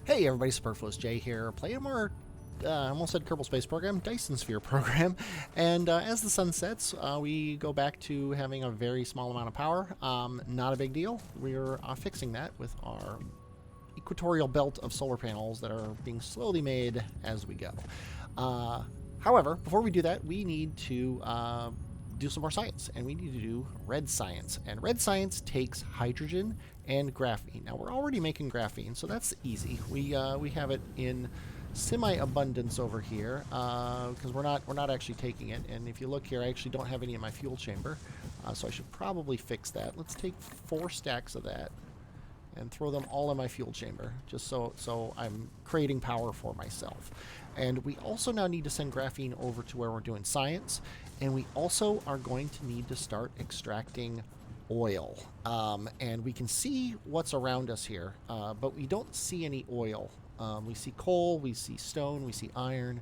Hey everybody, Superfluous Jay here, playing more, I almost said Kerbal Space Program, Dyson Sphere program, and as the sun sets, we go back to having a very small amount of power. Not a big deal. We're fixing that with our equatorial belt of solar panels that are being slowly made as we go. However, before we do that, we need to do some more science, and we need to do red science. And red science takes hydrogen and graphene. Now we're already making graphene, so that's easy. We have it in semi-abundance over here because we're not actually taking it. And if you look here, I actually don't have any in my fuel chamber, so I should probably fix that. Let's take 4 stacks of that and throw them all in my fuel chamber, just so I'm creating power for myself. And we also now need to send graphene over to where we're doing science, and we also are going to need to start extracting oil. And we can see what's around us here, but we don't see any oil. We see coal, we see stone, we see iron,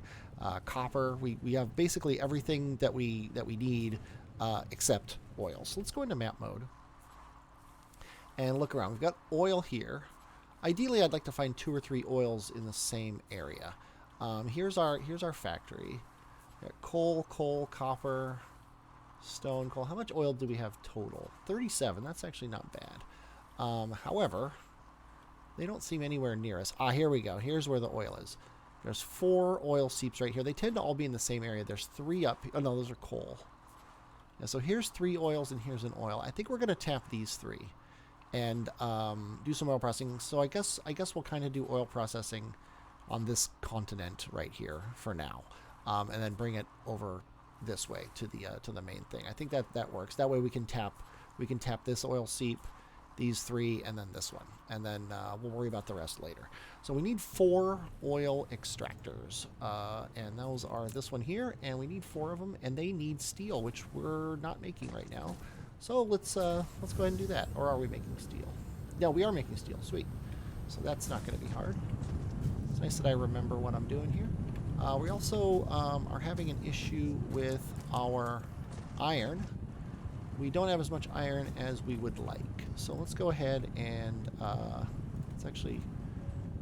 copper. We have basically everything that we need except oil. So let's go into map mode and look around. We've got oil here. Ideally, I'd like to find 2 or 3 oils in the same area. Here's our factory. We've got coal, copper, stone, coal. How much oil do we have total? 37. That's actually not bad. However, they don't seem anywhere near us. Here we go. Here's where the oil is. There's 4 oil seeps right here. They tend to all be in the same area. There's 3 up. Oh no, those are coal. Yeah, so here's 3 oils and here's an oil. I think we're going to tap these 3 and do some oil processing. So I guess we'll kind of do oil processing on this continent right here for now, and then bring it over this way to the main thing. I think that works. That way we can tap this oil seep, these 3, and then this one, and then we'll worry about the rest later. So we need 4 oil extractors, and those are this one here, and we need 4 of them, and they need steel, which we're not making right now. So let's go ahead and do that. Or are we making steel? No, we are making steel. Sweet. So that's not going to be hard. It's nice that I remember what I'm doing here. We also are having an issue with our iron. We don't have as much iron as we would like. So let's go ahead and let's actually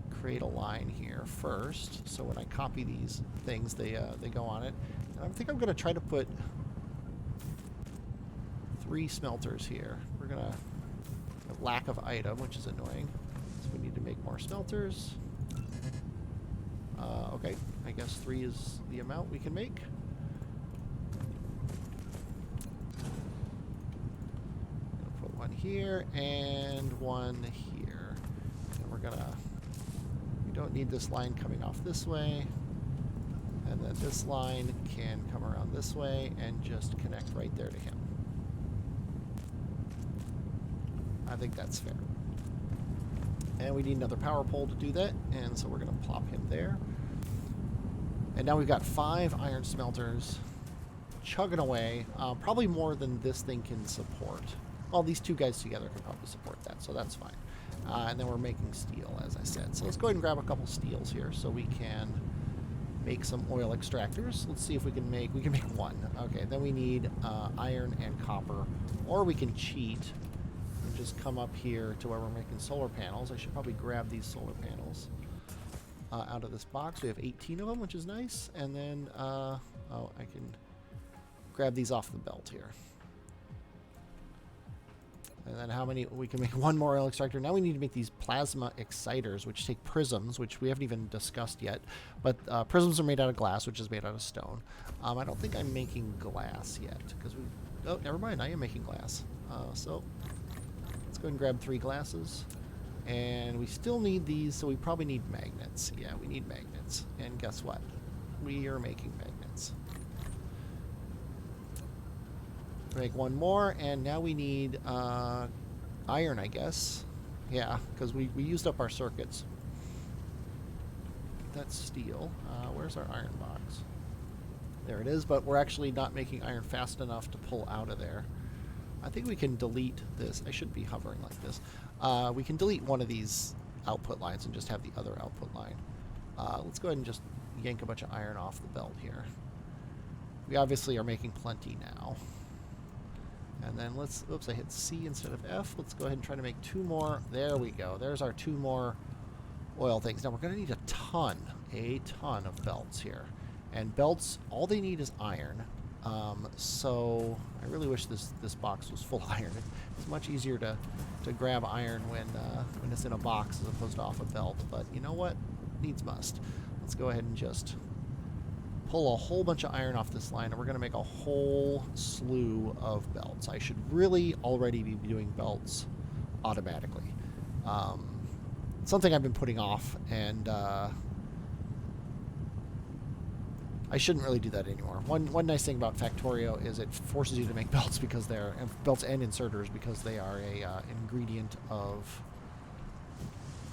create a line here first. So when I copy these things, they go on it. And I think I'm going to try to put 3 smelters here. We're going to have lack of item, which is annoying. So we need to make more smelters. Okay, I guess 3 is the amount we can make. Put 1 here and 1 here. And we don't need this line coming off this way. And then this line can come around this way and just connect right there to him. I think that's fair. And we need another power pole to do that, and so we're going to plop him there. And now we've got 5 iron smelters chugging away, probably more than this thing can support. Well, these 2 guys together can probably support that, so that's fine. And then we're making steel, as I said. So let's go ahead and grab a couple steels here so we can make some oil extractors. Let's see if we can make 1. Okay, then we need iron and copper, or we can cheat and just come up here to where we're making solar panels. I should probably grab these solar panels out of this box. We have 18 of them, which is nice. And then, oh, I can grab these off the belt here. And then how many? We can make 1 more oil extractor. Now we need to make these plasma exciters, which take prisms, which we haven't even discussed yet. But prisms are made out of glass, which is made out of stone. I don't think I'm making glass yet, because we... Oh, never mind. I am making glass. So let's go ahead and grab 3 glasses. And we still need these, so we probably need magnets. Yeah, we need magnets. And guess what? We are making magnets. Make 1 more, and now we need iron, I guess. Yeah, because we used up our circuits. That's steel. Where's our iron box? There it is, but we're actually not making iron fast enough to pull out of there. I think we can delete this. I should be hovering like this. We can delete one of these output lines and just have the other output line. Let's go ahead and just yank a bunch of iron off the belt here. We obviously are making plenty now. And then let's, oops, I hit C instead of F. Let's go ahead and try to make 2 more. There we go. There's our 2 more oil things. Now we're going to need a ton of belts here. And belts, all they need is iron. So I really wish this box was full iron. It's much easier to grab iron when it's in a box as opposed to off a belt. But you know what? Needs must. Let's go ahead and just pull a whole bunch of iron off this line, and we're going to make a whole slew of belts. I should really already be doing belts automatically. Something I've been putting off, and I shouldn't really do that anymore. One nice thing about Factorio is it forces you to make belts because they're belts and inserters because they are a ingredient of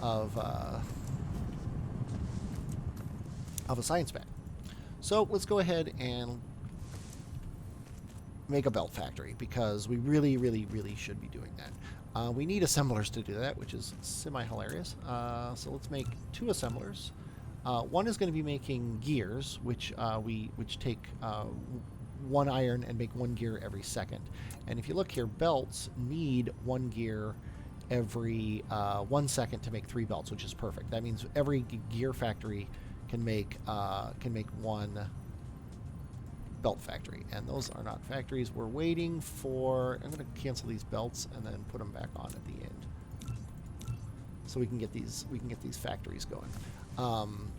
a science bag. So let's go ahead and make a belt factory because we really should be doing that. We need assemblers to do that, which is semi-hilarious. So let's make 2 assemblers. One is going to be making gears, which take 1 iron and make 1 gear every second. And if you look here, belts need 1 gear every 1 second to make 3 belts, which is perfect. That means every gear factory can make 1 belt factory, and those are not factories. We're waiting for. I'm going to cancel these belts and then put them back on at the end, so we can get these factories going.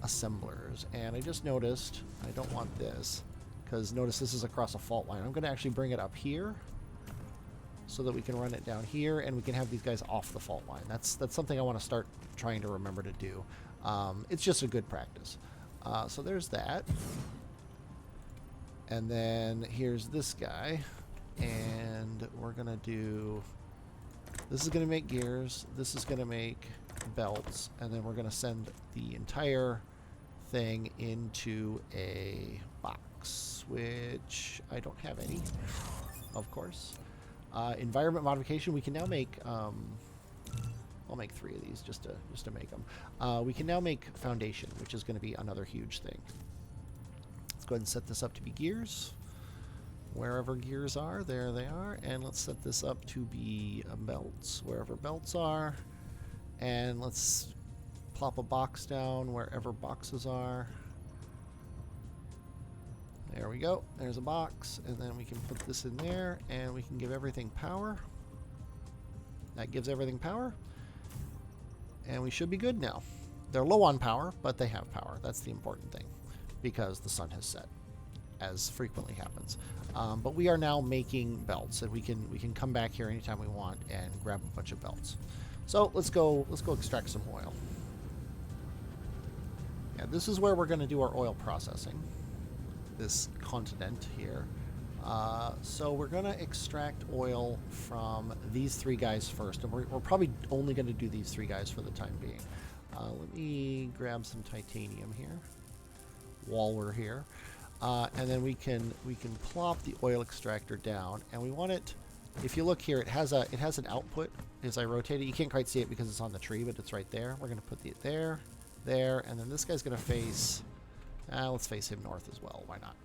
Assemblers, and I just noticed I don't want this because notice this is across a fault line. I'm going to actually bring it up here so that we can run it down here, and we can have these guys off the fault line. That's something I want to start trying to remember to do. It's just a good practice. So there's that. And then here's this guy, and we're gonna do, this is gonna make gears, this is gonna make belts, and then we're gonna send the entire thing into a box, which I don't have any, of course. Environment modification, we can now make, I'll make 3 of these just to make them. We can now make foundation, which is gonna be another huge thing. Go ahead and set this up to be gears. Wherever gears are, there they are. And let's set this up to be belts, wherever belts are. And let's plop a box down wherever boxes are. There we go. There's a box. And then we can put this in there, and we can give everything power. That gives everything power. And we should be good now. They're low on power, but they have power. That's the important thing, because the sun has set, as frequently happens. But we are now making belts, and we can come back here anytime we want and grab a bunch of belts. So let's go extract some oil. Yeah, this is where we're going to do our oil processing. This continent here. So we're going to extract oil from these 3 guys first, and we're probably only going to do these 3 guys for the time being. Let me grab some titanium here while we're here, and then we can plop the oil extractor down, and we want it. If you look here, it has an output as I rotate it. You can't quite see it because it's on the tree, but it's right there. We're going to put it there, and then this guy's going to face. Let's face him north as well. Why not?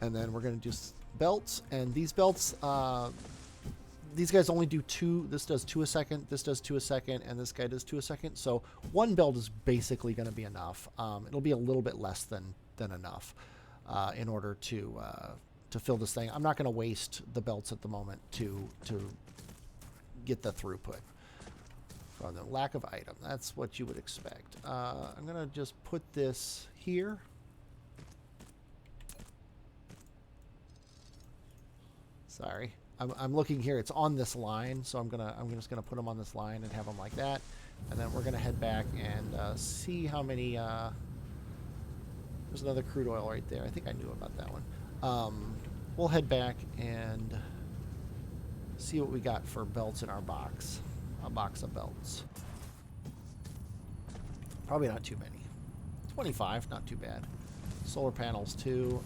And then we're going to do belts, and these belts. These guys only do 2. This does 2 a second. This does 2 a second, and this guy does 2 a second. So 1 belt is basically going to be enough. It'll be a little bit less than enough in order to fill this thing. I'm not going to waste the belts at the moment to get the throughput from the lack of item. That's what you would expect. I'm going to just put this here. Sorry. I'm looking here. It's on this line, so I'm just gonna put them on this line and have them like that, and then we're gonna head back and see how many. There's another crude oil right there. I think I knew about that one. We'll head back and see what we got for belts in our box. A box of belts. Probably not too many. 25, not too bad. Solar panels too.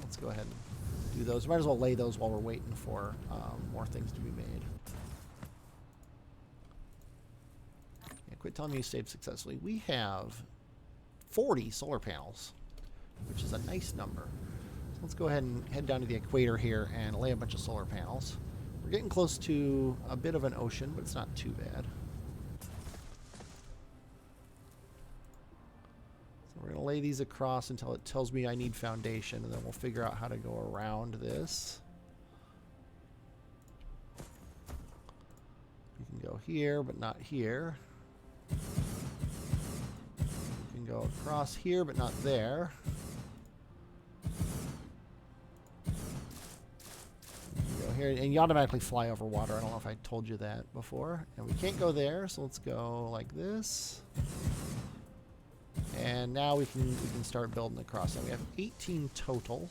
Let's go ahead and do those. Might as well lay those while we're waiting for more things to be made. Yeah, quit telling me you saved successfully. We have 40 solar panels, which is a nice number. So let's go ahead and head down to the equator here and lay a bunch of solar panels. We're getting close to a bit of an ocean, but it's not too bad. we're going to lay these across until it tells me I need foundation, and then we'll figure out how to go around this. We can go here, but not here. We can go across here, but not there. Here, and you automatically fly over water. I don't know if I told you that before. And we can't go there, so let's go like this. And now we can start building across. So we have 18 total.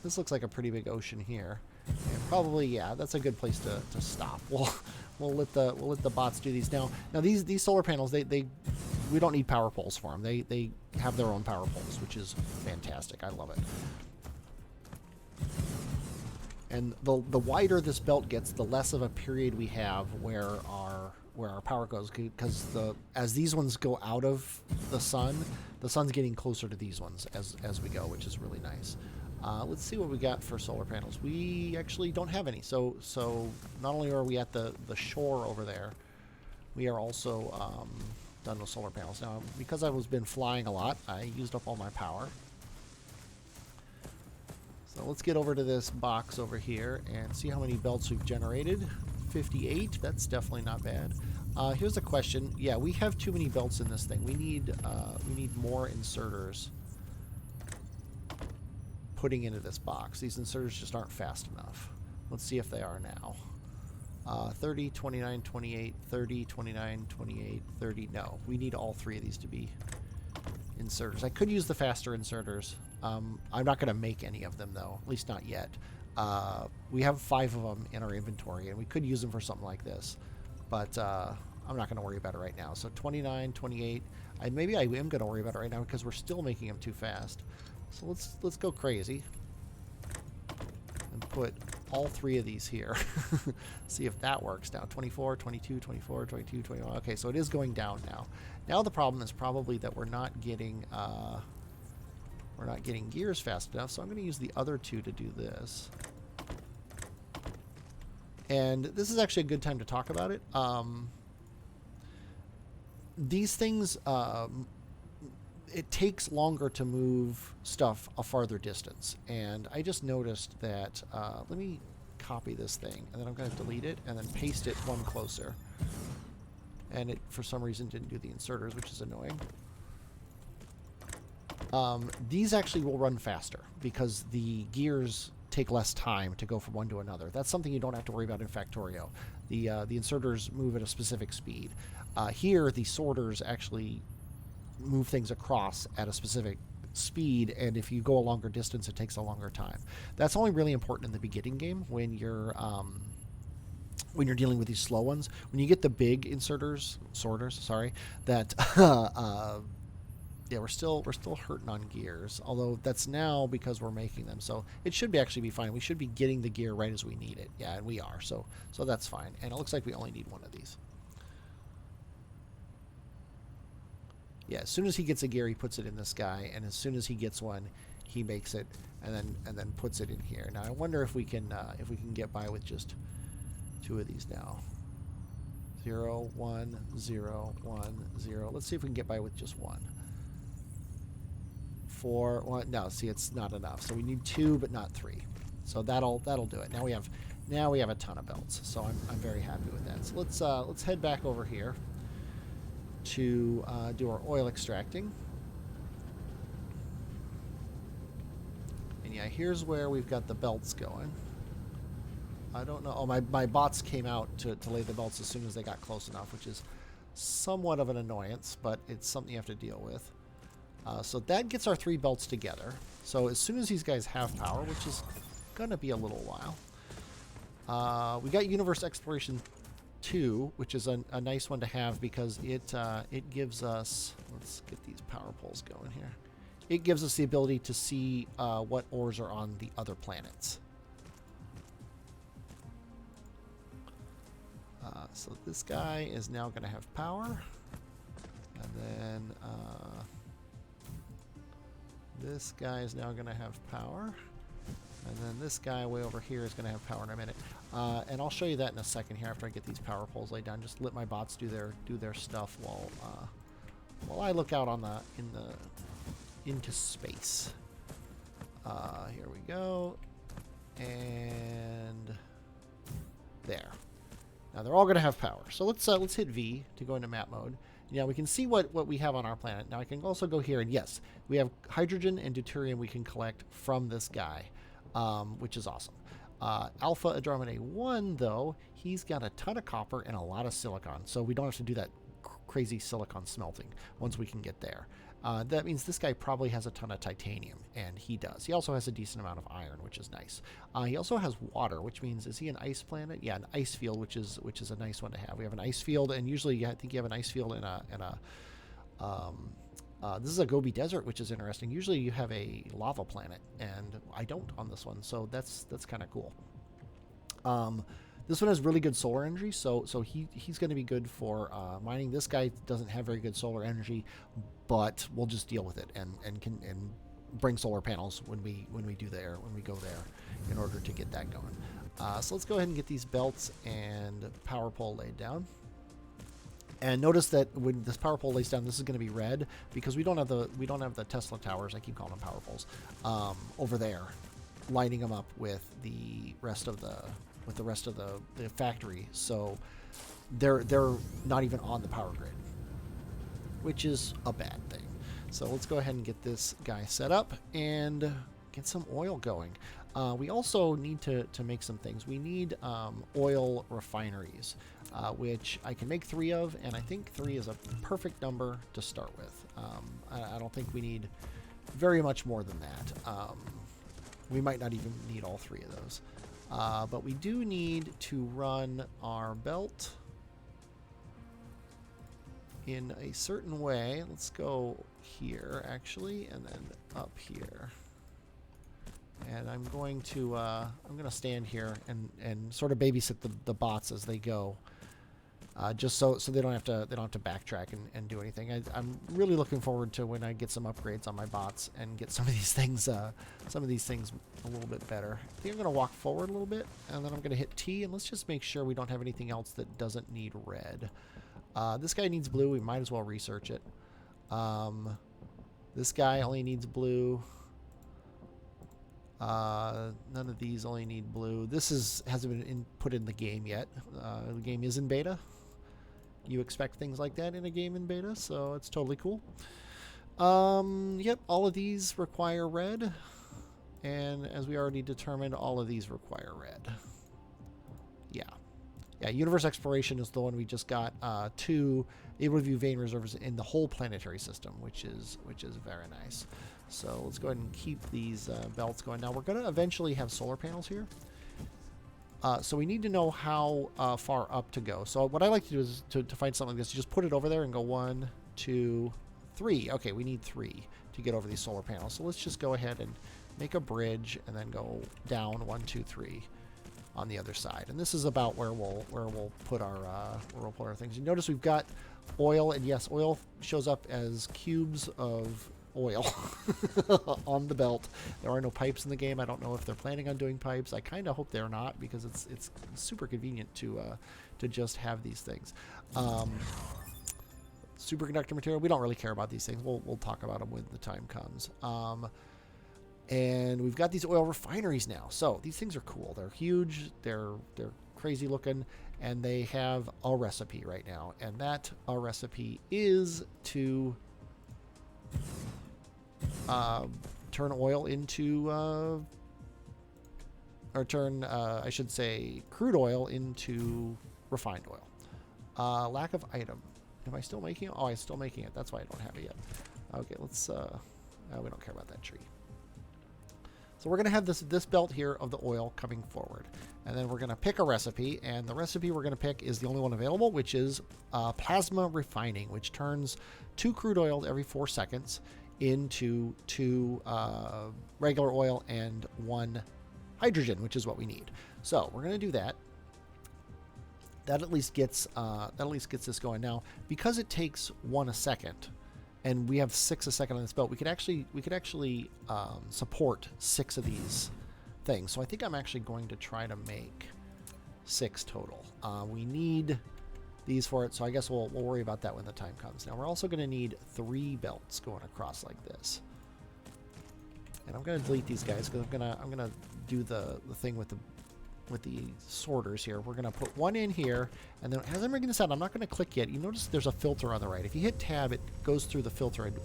This looks like a pretty big ocean here. And probably, yeah, that's a good place to stop. We'll let the bots do these now. Now these solar panels, we don't need power poles for them. They have their own power poles, which is fantastic. I love it. And the wider this belt gets, the less of a period we have where our power goes, because as these ones go out of the sun's getting closer to these ones as we go, which is really nice. Let's see what we got for solar panels. We actually don't have any. So not only are we at the shore over there, we are also done with solar panels. Now, because I was been flying a lot, I used up all my power. So let's get over to this box over here and see how many belts we've generated. 58. That's definitely not bad. Here's a question. Yeah, we have too many belts in this thing. We need more inserters putting into this box. These inserters just aren't fast enough. Let's see if they are now. 30, 29, 28, 30, 29, 28, 30. No, we need all three of these to be inserters. I could use the faster inserters. I'm not going to make any of them, though, at least not yet. We have 5 of them in our inventory, and we could use them for something like this. But I'm not going to worry about it right now. So 29, 28. Maybe I am going to worry about it right now because we're still making them too fast. So let's go crazy and put all 3 of these here. See if that works now. 24, 22, 24, 22, 21. Okay, so it is going down now. Now the problem is probably that we're not getting gears fast enough, so I'm going to use the other 2 to do this. And this is actually a good time to talk about it. These things, it takes longer to move stuff a farther distance. And I just noticed that, let me copy this thing, and then I'm going to delete it and then paste it one closer. And it, for some reason, didn't do the inserters, which is annoying. These actually will run faster because the gears take less time to go from one to another. That's something you don't have to worry about in Factorio. The inserters move at a specific speed. Here, the sorters actually move things across at a specific speed, and if you go a longer distance, it takes a longer time. That's only really important in the beginning game when you're dealing with these slow ones. When you get the big sorters, sorry, that yeah, we're still hurting on gears, although that's now because we're making them. So it should actually be fine. We should be getting the gear right as we need it. Yeah, and we are. So that's fine. And it looks like we only need one of these. Yeah, as soon as he gets a gear, he puts it in this guy, and as soon as he gets one, he makes it and then puts it in here. Now I wonder if we can get by with just 2 of these now. 0, 1, 0, 1, 0. Let's see if we can get by with just 1. 4, 1. No, see, it's not enough. So we need 2, but not 3. So that'll do it. Now we have a ton of belts. So I'm very happy with that. So let's head back over here to do our oil extracting. And yeah, here's where we've got the belts going. I don't know. Oh, my bots came out to lay the belts as soon as they got close enough, which is somewhat of an annoyance, but it's something you have to deal with. So that gets our 3 belts together. So as soon as these guys have power, which is going to be a little while, we got Universe Exploration 2, which is a nice one to have because it gives us, let's get these power poles going here. It gives us the ability to see what ores are on the other planets. So this guy is now going to have power, and then this guy is now going to have power, and then this guy way over here is going to have power in a minute. And I'll show you that in a second here after I get these power poles laid down. Just let my bots do their stuff while I look out on into space. Here we go. And there. Now they're all going to have power. So let's hit V to go into map mode. Now we can see what we have on our planet. Now I can also go here, and yes, we have hydrogen and deuterium we can collect from this guy, which is awesome. Alpha Andromedae 1, though, he's got a ton of copper and a lot of silicon, so we don't have to do that crazy silicon smelting once we can get there. That means this guy probably has a ton of titanium, and he does. He also has a decent amount of iron, which is nice. He also has water, which means, is he an ice planet? Yeah, an ice field, which is a nice one to have. We have an ice field, and usually I think you have an ice field in a this is a Gobi Desert, which is interesting. Usually you have a lava planet, and I don't on this one, so that's kind of cool. This one has really good solar energy, so he's going to be good for mining. This guy doesn't have very good solar energy, but we'll just deal with it and bring solar panels when we go there in order to get that going. So let's go ahead and get these belts and power pole laid down. And notice that when this power pole lays down, this is going to be red because we don't have the Tesla towers. I keep calling them power poles over there, lining them up with the rest of the factory. So they're not even on the power grid, which is a bad thing. So let's go ahead and get this guy set up and get some oil going. We also need to make some things. We need oil refineries, which I can make 3 of, and I think 3 is a perfect number to start with. I don't think we need very much more than that. We might not even need all 3 of those. But we do need to run our belt in a certain way. Let's go here, actually, and then up here. And I'm going to stand here and sort of babysit the bots as they go, just so they don't have to backtrack and do anything. I'm really looking forward to when I get some upgrades on my bots and get some of these things a little bit better. I think I'm going to walk forward a little bit, and then I'm going to hit T, and let's just make sure we don't have anything else that doesn't need red. This guy needs blue. We might as well research it. This guy only needs blue. None of these only need blue. This hasn't been put in the game yet. The game is in beta. You expect things like that in a game in beta, so it's totally cool. Yep, all of these require red, and as we already determined, all of these require red. Yeah, universe exploration is the one we just got. 2 able to view vein reserves in the whole planetary system, which is very nice. So let's go ahead and keep these belts going. Now we're going to eventually have solar panels here. So we need to know how far up to go. So what I like to do is to find something like this, you just put it over there and go 1, 2, 3. Okay, we need 3 to get over these solar panels. So let's just go ahead and make a bridge and then go down 1, 2, 3 on the other side. And this is about where we'll put our things. You notice we've got oil, and yes, oil shows up as cubes of oil on the belt. There are no pipes in the game. I don't know if they're planning on doing pipes. I kind of hope they're not, because it's super convenient to just have these things. Superconductor material, we don't really care about these things. We'll talk about them when the time comes. And we've got these oil refineries now. So these things are cool. They're huge. They're crazy looking, and they have a recipe right now. And that recipe is to turn oil into, I should say, crude oil into refined oil. Lack of item. Am I still making it? Oh, I'm still making it. That's why I don't have it yet. Okay, let's, we don't care about that tree. So we're going to have this belt here of the oil coming forward. And then we're going to pick a recipe. And the recipe we're going to pick is the only one available, which is plasma refining, which turns 2 crude oil every 4 seconds into 2 regular oil and 1 hydrogen, which is what we need. So we're going to do that. That at least gets this going. Now, because it takes 1 a second, and we have 6 a second on this belt, we could actually support 6 of these things. So I think I'm actually going to try to make 6 total. We need these for it, so I guess we'll worry about that when the time comes. Now we're also going to need 3 belts going across like this. And I'm going to delete these guys because I'm gonna do the thing with the sorters here. We're going to put one in here, and then as I'm making this out, I'm not going to click yet. You notice there's a filter on the right. If you hit tab, it goes through the filter and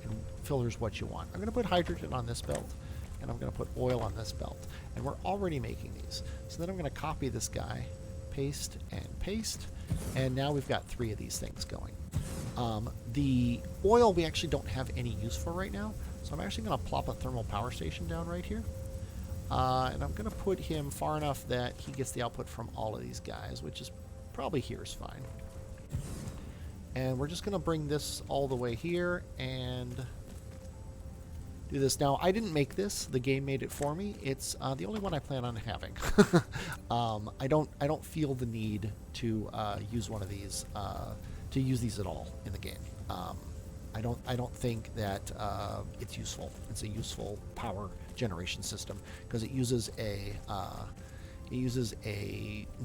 filters what you want. I'm going to put hydrogen on this belt, and I'm going to put oil on this belt. And we're already making these. So then I'm going to copy this guy, paste, and now we've got 3 of these things going. The oil we actually don't have any use for right now, so I'm actually going to plop a thermal power station down right here. And I'm going to put him far enough that he gets the output from all of these guys, which is probably here is fine. And we're just going to bring this all the way here and do this. Now, I didn't make this. The game made it for me. It's the only one I plan on having. I don't feel the need to use one of these, to use these at all in the game. I don't think that it's useful. It's a useful power generation system because it uses a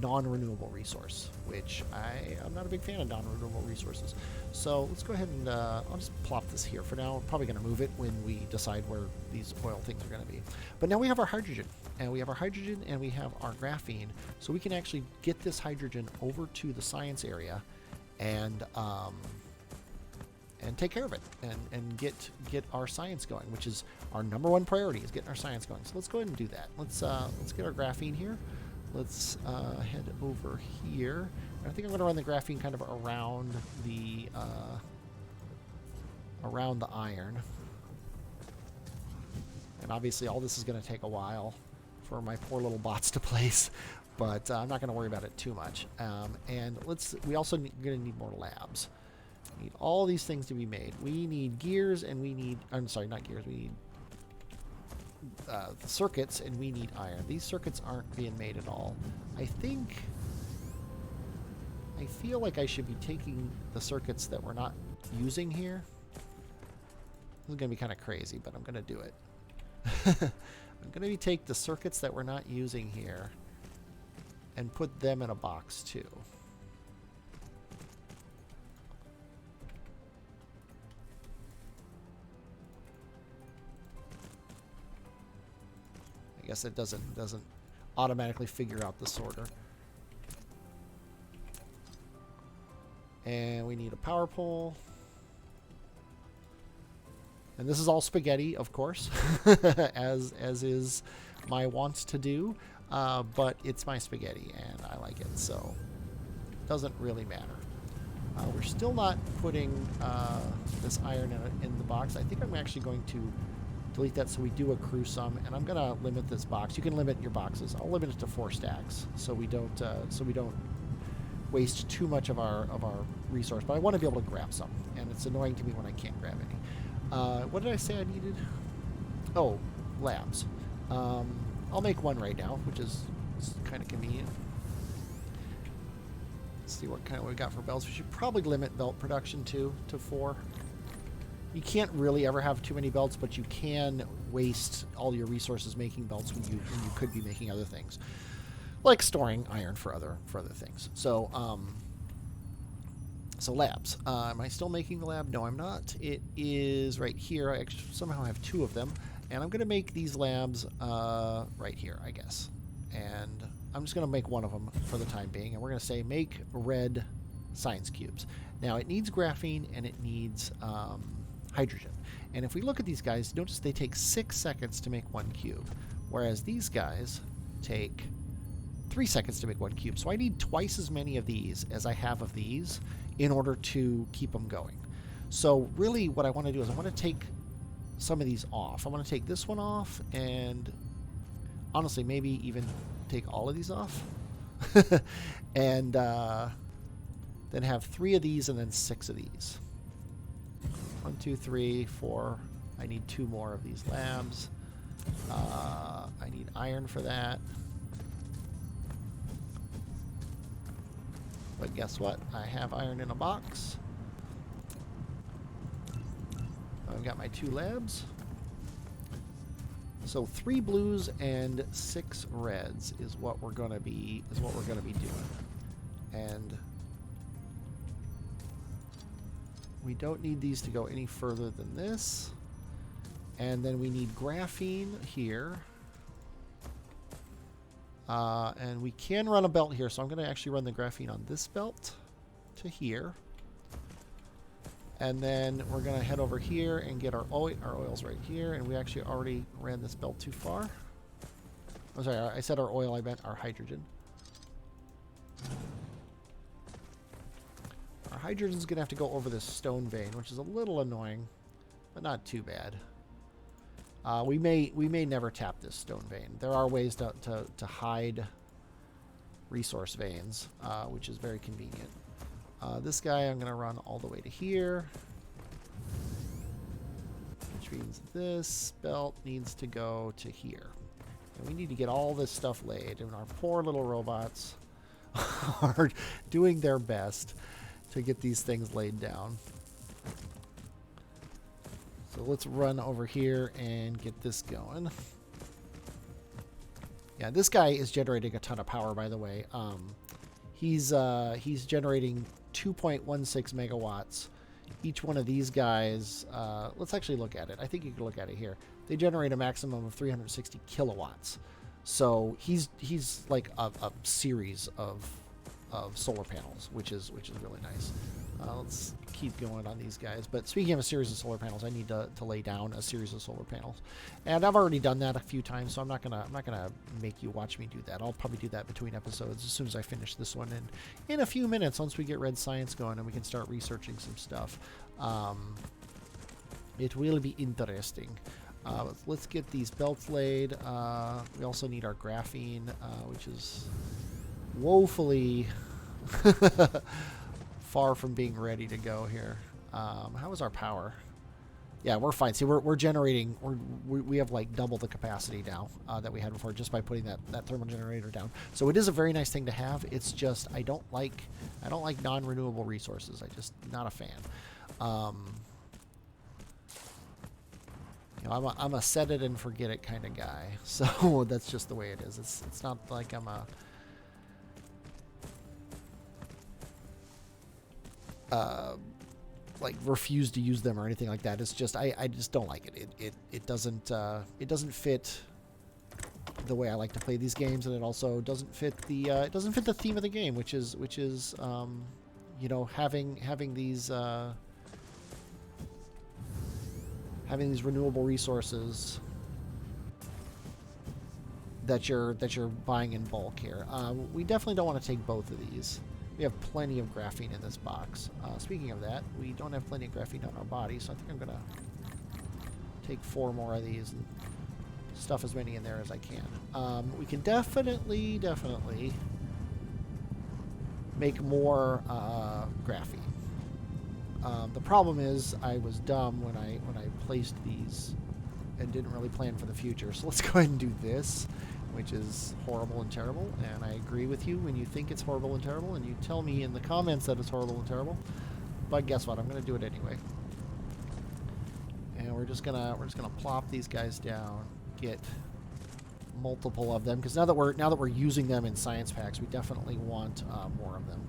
non-renewable resource, which I'm not a big fan of non-renewable resources. So let's go ahead and I'll just plop this here for now. I'm probably going to move it when we decide where these oil things are going to be. But now we have our hydrogen, and we have our graphene, so we can actually get this hydrogen over to the science area and take care of it and get our science going, which is our #1 priority, is getting our science going. So let's go ahead and do that. Let's get our graphene here. Let's head over here. I think I'm going to run the graphene kind of around the iron. And obviously all this is going to take a while for my poor little bots to place, but I'm not going to worry about it too much. And we also going to need more labs. We need all these things to be made. We need gears, and we need, I'm sorry, not gears, we need circuits, and we need iron. These circuits aren't being made at all. I feel like I should be taking the circuits that we're not using here. This is going to be kind of crazy, but I'm going to do it. I'm going to take the circuits that we're not using here and put them in a box too. I guess it doesn't automatically figure out the sorter. And we need a power pole. And this is all spaghetti, of course, as is my wants to do. But it's my spaghetti, and I like it, so it doesn't really matter. We're still not putting this iron in the box. I think I'm actually going to delete that so we do accrue some, and I'm going to limit this box. You can limit your boxes. I'll limit it to 4 stacks, so we don't waste too much of our resource. But I want to be able to grab some, and it's annoying to me when I can't grab any. What did I say I needed? Oh, labs. I'll make 1 right now, which is kind of convenient. Let's see what we got for belts. We should probably limit belt production to 4. You can't really ever have too many belts, but you can waste all your resources making belts when you could be making other things, like storing iron for other things. So so labs. Am I still making the lab? No, I'm not. It is right here. I actually somehow have 2 of them, and I'm going to make these labs right here, I guess. And I'm just going to make 1 of them for the time being, and we're going to say make red science cubes. Now it needs graphene and it needs hydrogen. And if we look at these guys, notice they take 6 seconds to make 1 cube, whereas these guys take 3 seconds to make 1 cube. So I need twice as many of these as I have of these in order to keep them going. So really what I want to do is I want to take some of these off. I want to take this one off, and honestly maybe even take all of these off. And then have 3 of these and then 6 of these. 1, 2, 3, 4. I need 2 more of these labs. I need iron for that. But guess what? I have iron in a box. I've got my 2 labs. So 3 blues and 6 reds is what we're going to be doing. And We don't need these to go any further than this. And then we need graphene here. And we can run a belt here, so I'm going to actually run the graphene on this belt to here. And then we're going to head over here and get our oil. Our oil's right here, and we actually already ran this belt too far. Oh, sorry, I said our oil, I meant our hydrogen. Our hydrogen's going to have to go over this stone vein, which is a little annoying, but not too bad. We may never tap this stone vein. There are ways to hide resource veins, which is very convenient. This guy I'm going to run all the way to here, which means this belt needs to go to here. And we need to get all this stuff laid, and our poor little robots are doing their best to get these things laid down. So let's run over here and get this going. Yeah, this guy is generating a ton of power, by the way. He's generating 2.16 megawatts. Each one of these guys, let's actually look at it. I think you can look at it here. They generate a maximum of 360 kilowatts. So he's like a series of solar panels, which is really nice. Let's keep going on these guys. But speaking of a series of solar panels, I need to lay down a series of solar panels, and I've already done that a few times, so I'm not gonna make you watch me do that. I'll probably do that between episodes as soon as I finish this one, and in a few minutes, once we get Red Science going and we can start researching some stuff, it will be interesting. Let's get these belts laid. We also need our graphene, which is woefully far from being ready to go here. How is our power? Yeah, we're fine. See, we're generating. We have like double the capacity now that we had before, just by putting that thermal generator down. So it is a very nice thing to have. It's just I don't like non-renewable resources. I just not a fan. You know, I'm a set it and forget it kind of guy. So that's just the way it is. It's not like I'm a like refuse to use them or anything like that. It's just I just don't like it. It doesn't fit the way I like to play these games, and it also doesn't fit the theme of the game, which is you know, having these renewable resources that you're buying in bulk here. We definitely don't want to take both of these. We have plenty of graphene in this box. Speaking of that, we don't have plenty of graphene on our body, so I think I'm going to take 4 more of these and stuff as many in there as I can. We can definitely make more graphene. The problem is I was dumb when I placed these and didn't really plan for the future. So let's go ahead and do this, which is horrible and terrible. And I agree with you when you think it's horrible and terrible, and you tell me in the comments that it's horrible and terrible. But guess what? I'm going to do it anyway. And we're just gonna plop these guys down, get multiple of them, because now that we're using them in science packs, we definitely want more of them.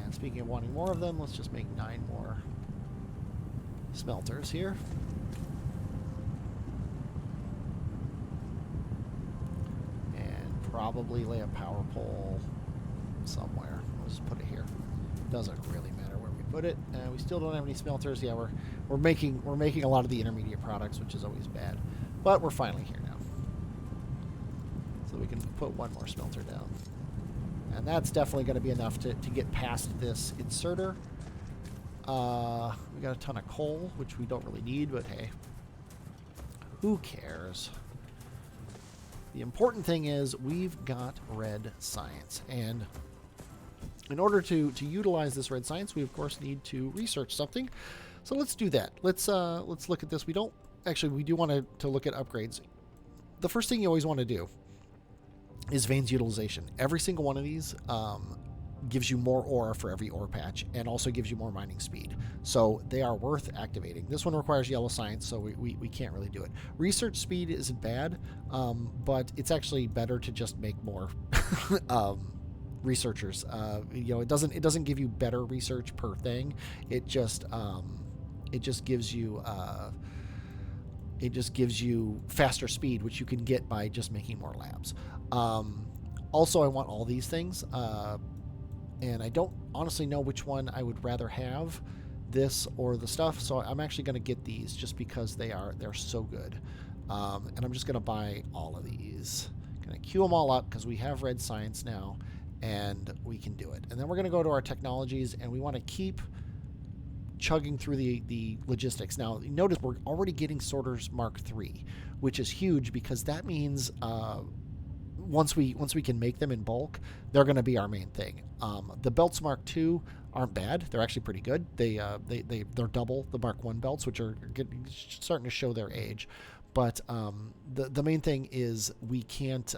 And speaking of wanting more of them, let's just make 9 more smelters here. Probably lay a power pole somewhere. We'll just put it here. Doesn't really matter where we put it. We still don't have any smelters. Yeah, we're making a lot of the intermediate products, which is always bad. But we're finally here now. So we can put 1 more smelter down. And that's definitely going to be enough to get past this inserter. We got a ton of coal, which we don't really need, but hey, who cares? The important thing is we've got red science, and in order to utilize this red science, we of course need to research something. So let's do that. Let's look at this. We do want to look at upgrades. The first thing you always want to do is veins utilization. Every single one of these gives you more ore for every ore patch, and also gives you more mining speed. So they are worth activating. This one requires yellow science, so we can't really do it. Research speed isn't bad, but it's actually better to just make more researchers. You know, it doesn't give you better research per thing. It just gives you faster speed, which you can get by just making more labs. Also, I want all these things, and I don't honestly know which one I would rather have, this or the stuff. So I'm actually going to get these just because they're so good, and I'm just going to buy all of these. Going to queue them all up because we have red science now, and we can do it. And then we're going to go to our technologies, and we want to keep chugging through the logistics. Now, notice we're already getting sorters Mark III, which is huge because that means once we can make them in bulk, they're going to be our main thing. The belts Mark II aren't bad; they're actually pretty good. They're double the Mark I belts, which are starting to show their age. But the main thing is we can't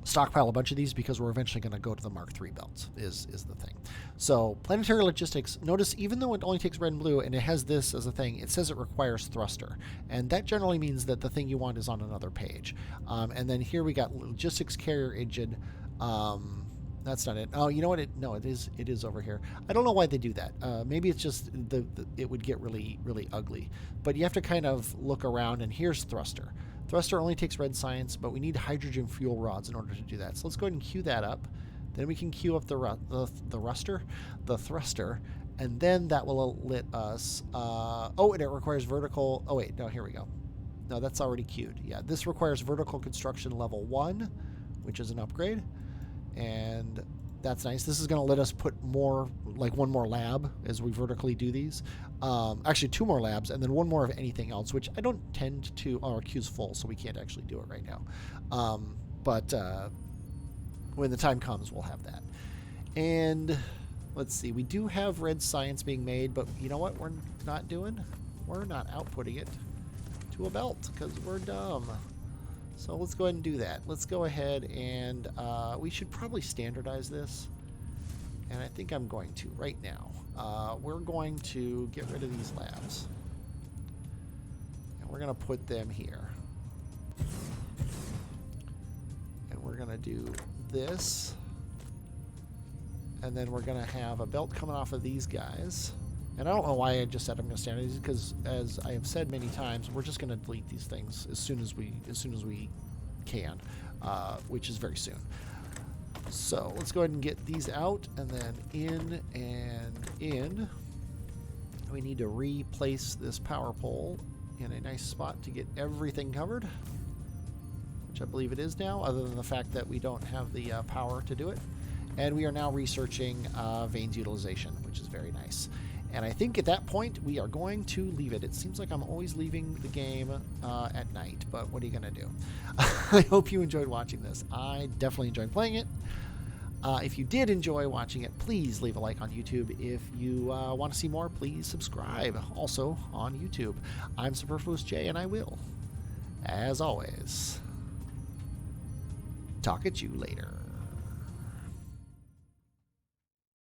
stockpile a bunch of these because we're eventually going to go to the Mark III belts is the thing. So planetary logistics, notice even though it only takes red and blue and it has this as a thing, it says it requires thruster, and that generally means that the thing you want is on another page. And then here we got logistics carrier engine. That's not it. Oh, you know what? It is over here. I don't know why they do that. Maybe it's just it would get really, really ugly. But you have to kind of look around, and here's thruster. Thruster only takes red science, but we need hydrogen fuel rods in order to do that. So let's go ahead and queue that up. Then we can queue up the thruster, and then that will let us. Oh, and it requires vertical. Oh wait, no, here we go. No, that's already queued. Yeah, this requires vertical construction level 1, which is an upgrade. And that's nice. This is going to let us put more, like one more lab as we vertically do these. Actually, 2 more labs, and then 1 more of anything else, which I don't tend to. Oh, our queue's full, so we can't actually do it right now. But when the time comes, we'll have that. And let's see. We do have red science being made, but you know what we're not doing? We're not outputting it to a belt because we're dumb. So let's go ahead and do that. Let's go ahead and we should probably standardize this. And I think I'm going to right now. We're going to get rid of these labs. And we're going to put them here. And we're going to do this. And then we're going to have a belt coming off of these guys. And I don't know why I just said I'm going to standardize these, because as I have said many times, we're just going to delete these things as soon as we can, which is very soon. So let's go ahead and get these out, and then in and in. We need to replace this power pole in a nice spot to get everything covered, which I believe it is now, other than the fact that we don't have the power to do it. And we are now researching vanes utilization, which is very nice. And I think at that point, we are going to leave it. It seems like I'm always leaving the game at night, but what are you going to do? I hope you enjoyed watching this. I definitely enjoyed playing it. If you did enjoy watching it, please leave a like on YouTube. If you want to see more, please subscribe. Also on YouTube. I'm Superfluous J, and I will, as always, talk at you later.